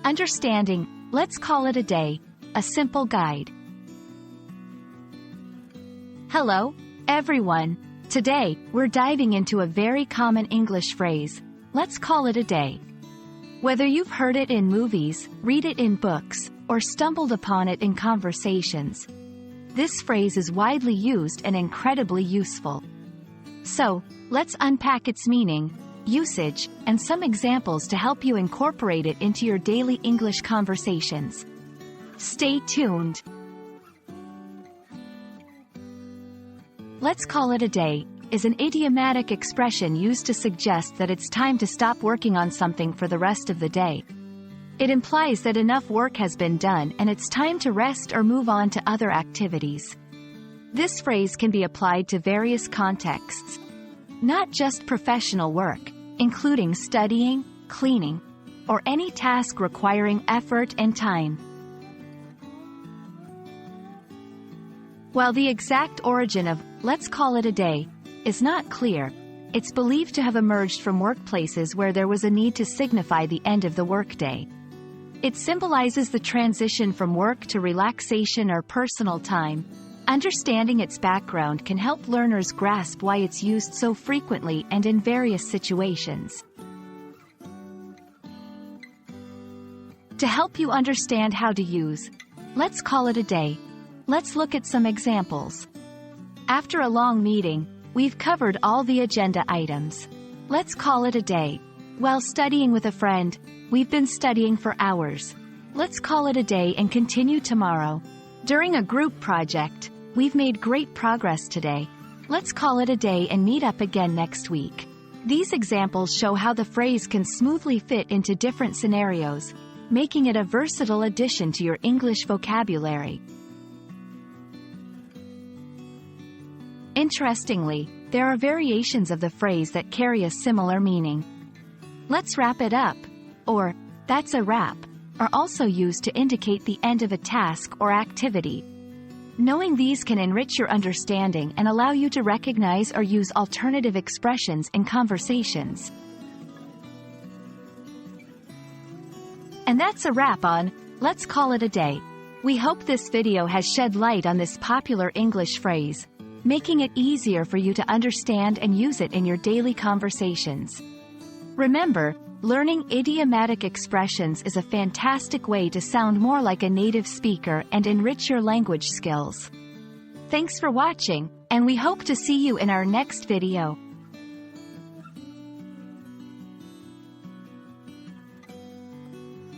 Understanding, let's call it a day, a simple guide. Hello, everyone. Today, we're diving into a very common English phrase, let's call it a day. Whether you've heard it in movies, read it in books, or stumbled upon it in conversations, this phrase is widely used and incredibly useful. So, let's unpack its meaning, usage, and some examples to help you incorporate it into your daily English conversations. Stay tuned. Let's call it a day is an idiomatic expression used to suggest that it's time to stop working on something for the rest of the day. It implies that enough work has been done and it's time to rest or move on to other activities. This phrase can be applied to various contexts, not just professional work, including studying, cleaning, or any task requiring effort and time. While the exact origin of "let's call it a day" is not clear, it's believed to have emerged from workplaces where there was a need to signify the end of the workday. It symbolizes the transition from work to relaxation or personal time. Understanding its background can help learners grasp why it's used so frequently and in various situations. To help you understand how to use "let's call it a day," let's look at some examples. After a long meeting, we've covered all the agenda items. Let's call it a day. While studying with a friend, we've been studying for hours. Let's call it a day and continue tomorrow. During a group project, we've made great progress today. Let's call it a day and meet up again next week. These examples show how the phrase can smoothly fit into different scenarios, making it a versatile addition to your English vocabulary. Interestingly, there are variations of the phrase that carry a similar meaning. "Let's wrap it up," or "that's a wrap," are also used to indicate the end of a task or activity. Knowing these can enrich your understanding and allow you to recognize or use alternative expressions in conversations. And that's a wrap on "Let's Call It a Day." We hope this video has shed light on this popular English phrase, making it easier for you to understand and use it in your daily conversations. Remember, learning idiomatic expressions is a fantastic way to sound more like a native speaker and enrich your language skills. Thanks for watching, and we hope to see you in our next video.